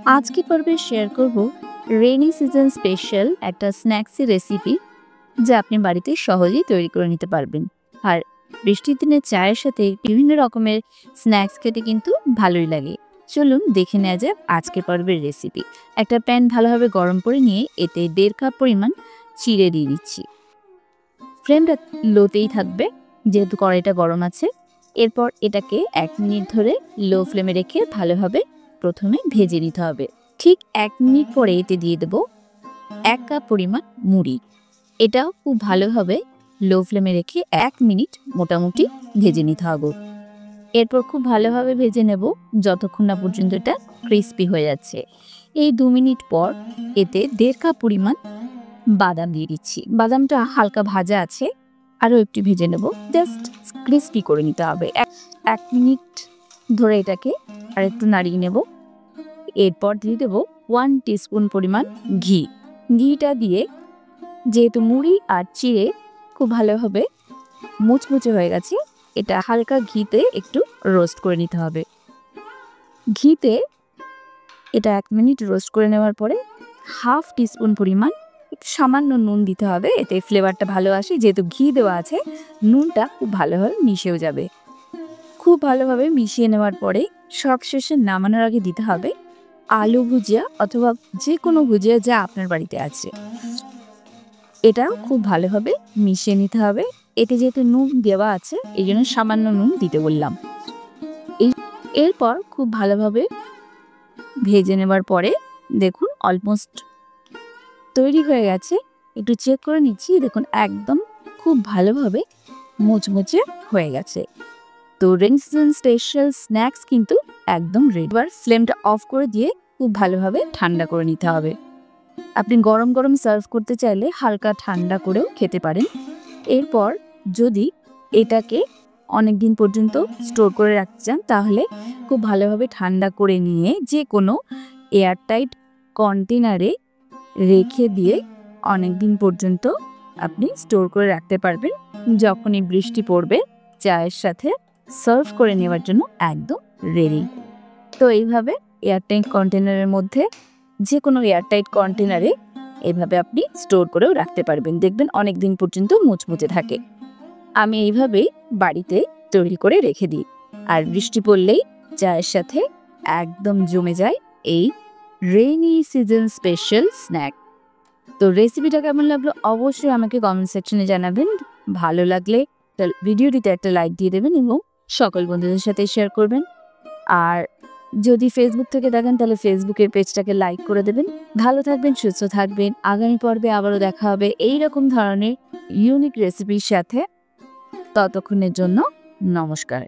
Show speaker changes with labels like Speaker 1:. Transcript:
Speaker 1: আজকে পর্বে শেয়ার করব রেইনি সিজন স্পেশাল একটা স্ন্যাক্সি রেসিপি যা আপনি বাড়িতে সহজেই তৈরি করে নিতে পারবেন। আর বৃষ্টির দিনে চায়ের সাথে বিভিন্ন রকমের স্ন্যাক্স খেতে কিন্তু ভালোই লাগে। চলুন দেখে নেওয়া যাক আজকের পর্বের রেসিপি। একটা প্যান ভালোভাবে গরম করে নিয়ে এতে 1.5 কাপ পরিমাণ চিড়ে দিয়ে দিচ্ছি। ফ্লেমটা লোতেই থাকবে যেহেতু কড়াইটা গরম আছে। এরপর এটাকে 1 মিনিট ধরে লো ফ্লেমে রেখে ভালোভাবে প্রথমে ভেজে নিতে হবে। ঠিক 1 মিনিট পরে এতে দিয়ে দেব 1 কাপ পরিমাণ মুড়ি। এটাও খুব ভালোভাবে লো ফ্লেমে রেখে 1 মিনিট মোটামুটি ভেজে নিতে হবে। এরপর খুব ভালোভাবে ভেজে নেব যতক্ষণ না পর্যন্ত এটা ক্রিস্পি হয়ে যাচ্ছে। এই 2 মিনিট পর এতে 1.5 কাপ পরিমাণ বাদাম দিয়ে দিচ্ছি। বাদামটা হালকা ভাজা আছে, আরও একটু ভেজে নেব, জাস্ট ক্রিস্পি করে নিতে হবে। 1 মিনিট ধরে এটাকে আর একটু নাড়িয়ে নেব। এরপর দিয়ে দেবো 1 টিস্পুন পরিমাণ ঘি। ঘিটা দিয়ে যেহেতু মুড়ি আর চিড়ে খুব ভালোভাবে মুচমুচে হয়ে গেছে, এটা হালকা ঘিতে একটু রোস্ট করে নিতে হবে। ঘিতে এটা 1 মিনিট রোস্ট করে নেওয়ার পরে 1/2 টিস্পুন পরিমাণ একটু সামান্য নুন দিতে হবে, এতে ফ্লেভারটা ভালো আসে। যেহেতু ঘি দেওয়া আছে, নুনটা খুব ভালোভাবে মিশেও যাবে। খুব ভালোভাবে মিশিয়ে নেওয়ার পরে সবশেষে নামানোর আগে দিতে হবে আলু ভুজিয়া অথবা যে কোনো ভুজিয়া যা আপনার বাড়িতে আছে। এটাও খুব ভালোভাবে মিশিয়ে নিতে হবে। এতে যেহেতু নুন দেওয়া আছে এই জন্য সামান্য নুন দিতে বললাম। এরপর খুব ভালোভাবে ভেজে নেবার পরে দেখুন অলমোস্ট তৈরি হয়ে গেছে। একটু চেক করে নিচ্ছি, দেখুন একদম খুব ভালোভাবে মুচমুচে হয়ে গেছে। তো রেইনি সিজন স্পেশাল স্ন্যাক্স কিন্তু একদম রেডি। এবার ফ্লেমটা অফ করে দিয়ে খুব ভালোভাবে ঠান্ডা করে নিতে হবে। আপনি গরম গরম সার্ভ করতে চাইলে হালকা ঠান্ডা করেও খেতে পারেন। এরপর যদি এটাকে অনেক দিন পর্যন্ত স্টোর করে রাখতে চান তাহলে খুব ভালোভাবে ঠান্ডা করে নিয়ে যে কোনো এয়ারটাইট কন্টেনারে রেখে দিয়ে অনেক দিন পর্যন্ত আপনি স্টোর করে রাখতে পারবেন। যখনই বৃষ্টি পড়বে চায়ের সাথে সার্ভ করে নেওয়ার জন্য একদম রেডি। তো এইভাবে এয়ারটাইট কন্টেনারের মধ্যে যে কোনো এয়ারটাইট কন্টেনারে এইভাবে আপনি স্টোর করেও রাখতে পারবেন, দেখবেন অনেক দিন পর্যন্ত মুচমুচে থাকে। আমি এইভাবেই বাড়িতে তৈরি করে রেখে দিই, আর বৃষ্টি পড়লেই চায়ের সাথে একদম জমে যায় এই রেইনি সিজন স্পেশাল স্ন্যাক। তো রেসিপিটা কেমন লাগলো অবশ্যই আমাকে কমেন্ট সেকশনে জানাবেন। ভালো লাগলে ভিডিওটিতে একটা লাইক দিয়ে দেবেন এবং সকল বন্ধুদের সাথে শেয়ার করবেন। আর যদি ফেসবুক থেকে দেখেন তাহলে ফেসবুকের পেজটাকে লাইক করে দেবেন। ভালো থাকবেন, সুস্থ থাকবেন। আগামী পর্বে আবারও দেখা হবে এইরকম ধরনের ইউনিক রেসিপির সাথে। ততক্ষণের জন্য নমস্কার।